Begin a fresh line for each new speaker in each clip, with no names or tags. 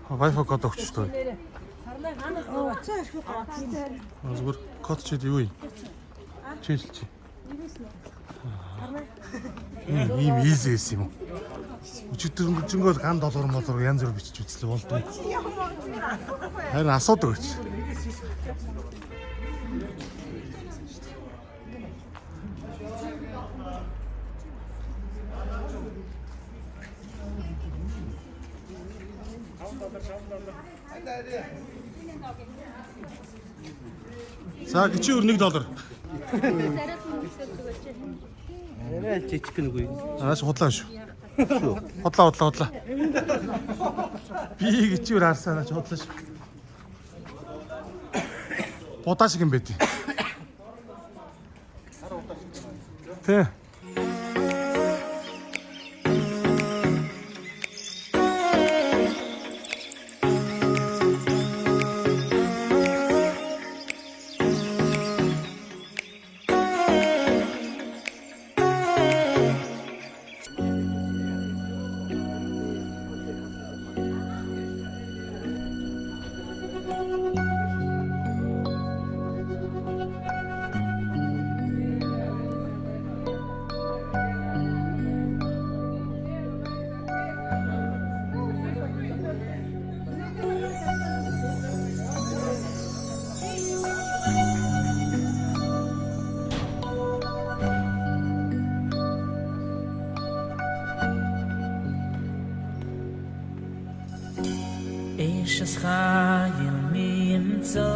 Wi-Fi код өгч тоо. Зүгээр код чи юу юм? Чийлч. Ийм easy юм уу? Өчигдөр ган $1 янз бүр бичиж үзлээ болдоо. Харин асуудаг гэж. За гिचи өр $1.
Арай жижиг нүгүй.
Ааш худлаа шүү. Худлаа. Би гिचи өр харсаа наач худлаа шүү. Будаа шиг юм бэ тий. Тэ.
Ich es chayil min zo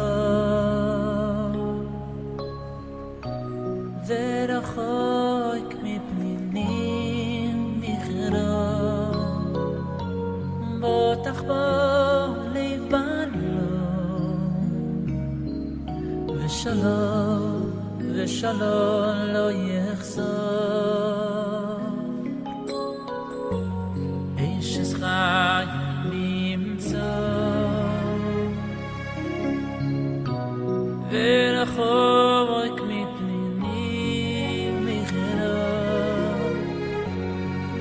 Verachoik mipninim michro Botach bo lev balo Veshalom lo yechzor Ich es chayil ורחוק מפניני מחירה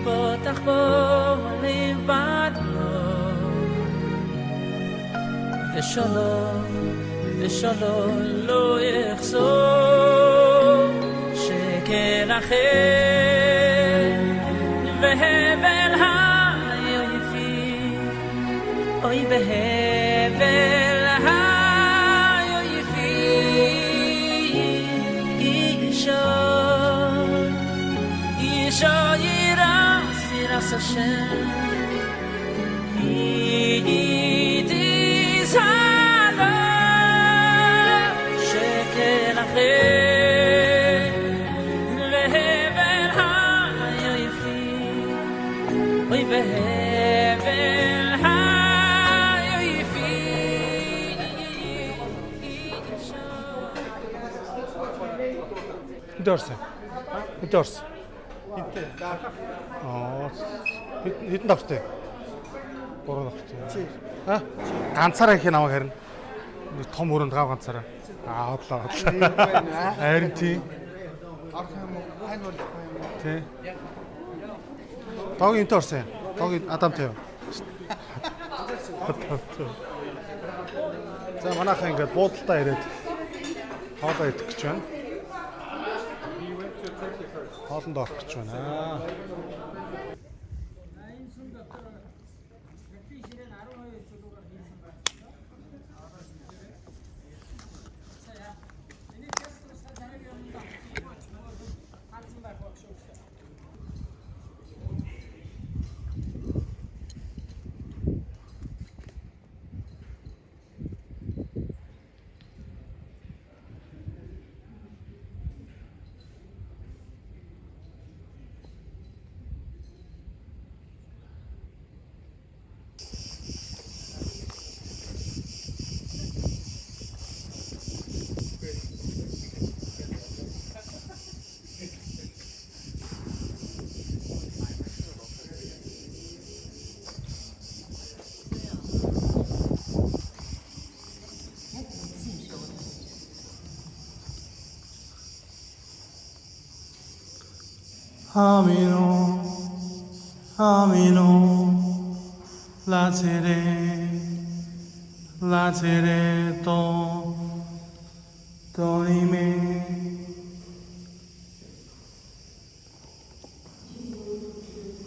בוטח בו לבד לו ושלום לא יחזור שכן אחר והבל היפי אוי בהבל Hashem it is halal shekel acher vehevel hayofi oy vehevel hayofi
Дорс. Хэдэн давхтай? 3 давхтай. Аа? Ганцаараа их намайг харина. Том өрөөнд гав ганцаараа. Хотлоо. Харин тий. Тий. Дог энэ орсон. Дог Адамтай юу? За манайхаа ингээд буудалтаа ирээд хоолоо идэх гэж байна. Хоолнд орох гэж байна. Amino, Lazare. lazaretto, dorime,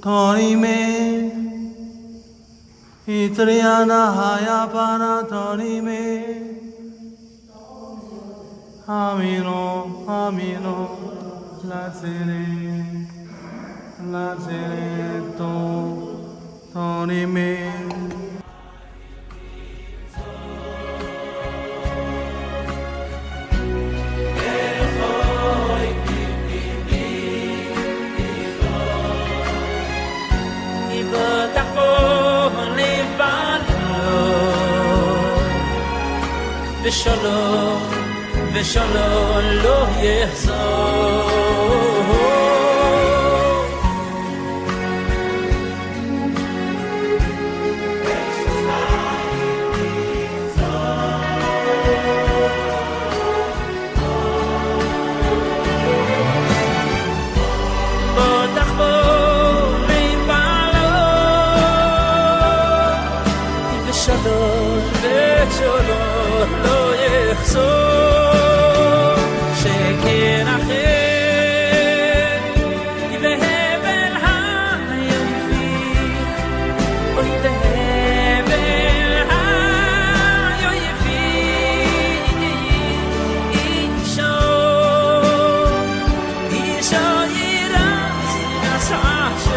dorime, Italiana hayapana dorime, amino, amino, lazaretto, dorime.
ושלום, ושלום לא יחזור. בטח בוא נתפלל, ושלום, ושלום לא יחזור, שכן אחר בהבל היופי, אוי בהבל היופי, אישו ירז נסעשר,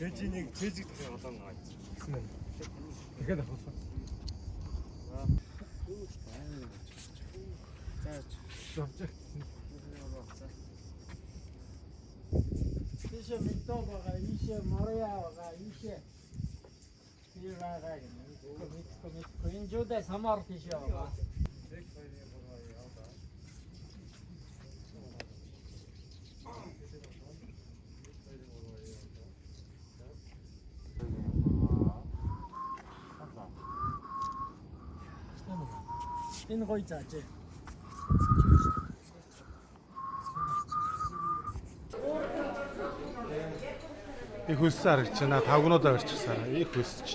돼지ник 돼지 어떤 거 같지? 있으면 이게 다 벗어.
İşe miktar baka, işe moraya baka, işe bir baka, mitko, injude samart işe baka. Энэ гоё зааж.
Их хөлсөн харагч байна. Тавгнуудаа орчихсаар. Их хөлсөж.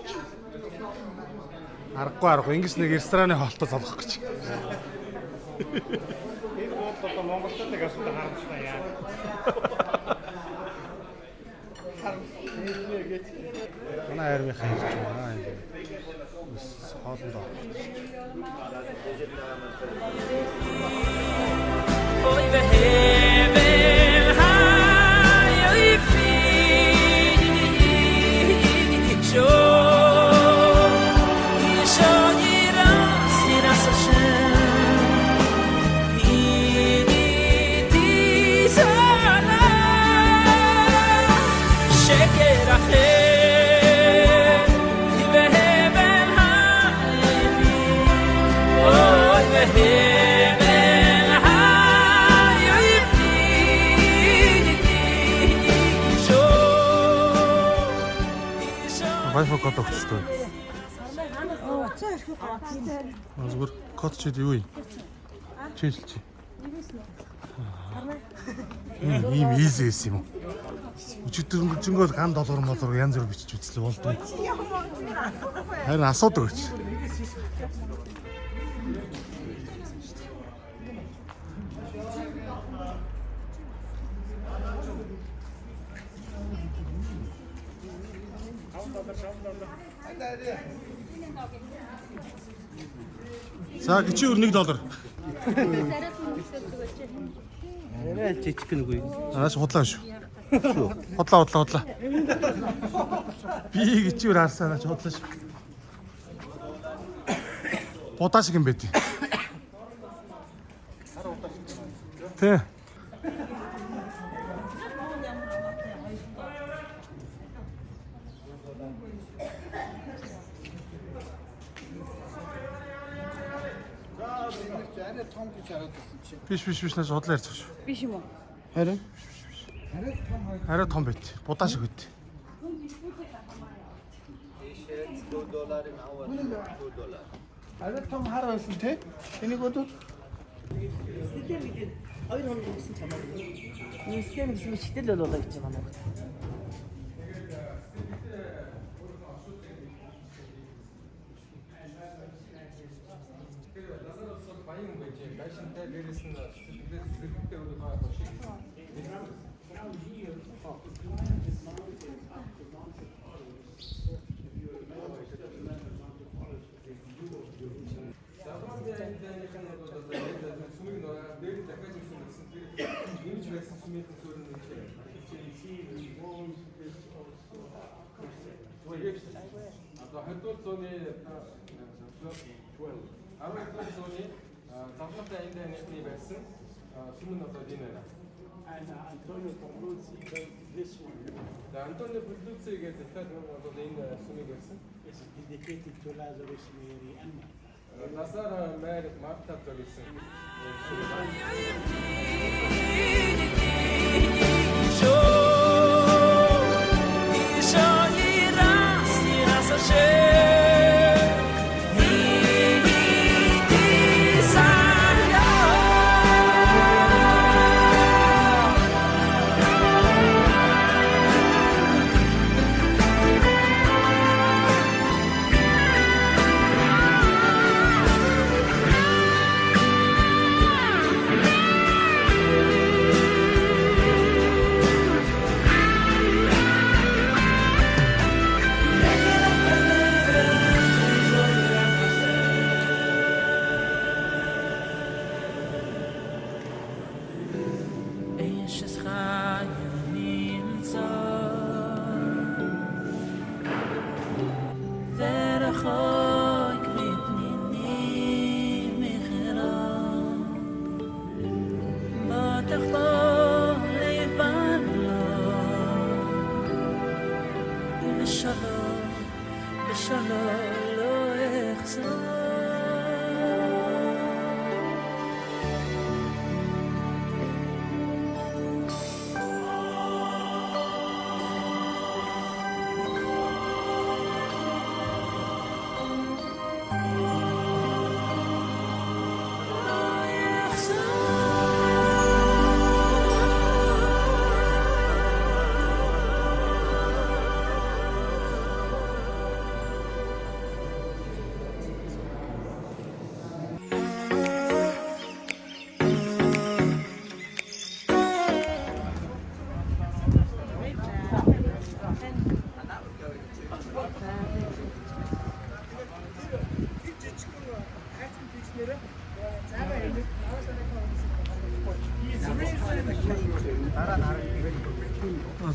Аргагүй. Ингээс нэг рестораны хоолтой залгах гэж. Энэ бол одоо монголчуудыг асуулт харамсна яа. Манай армийнхаа ирж байна. Хоолндоо.
Oi behöver ha jag är fri så gira sina sashen di sana şeker aher behöver ha oi behöver ha
Wi-Fi код өгчтэй. Зүгээр код чид юу юм? Чийлч. Ийм easy юм уу? Өчигдөр ган доллар янз бүр бичиж үзлээ болдоо. Харин асуудаг гэж. За гिचи $1.
Арай жижигхэн үгүй.
Ааш худлаа шүү. Худлаа. Би гिचи $1 харсаа наач худлаа шүү. Будаа шиг юм бэ тий. Тэ. Биш наас худлаа ярьж байгаа шүү.
Биш юм уу?
Харин
Арай том байт. Будаа шиг байт.
알베톰 하러 왔을 때? 걔네거든?
Sistemiydi. Hayır onun ilgisini çamadı. Sistem ismi şiddetle dolayı çamadı.
Antonio Bertuzzi che è stato una proteina sumigersin.
Dedicated to Lazarus Mary Anna.
Tasar mer marta tolsin.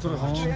아저랑 같이.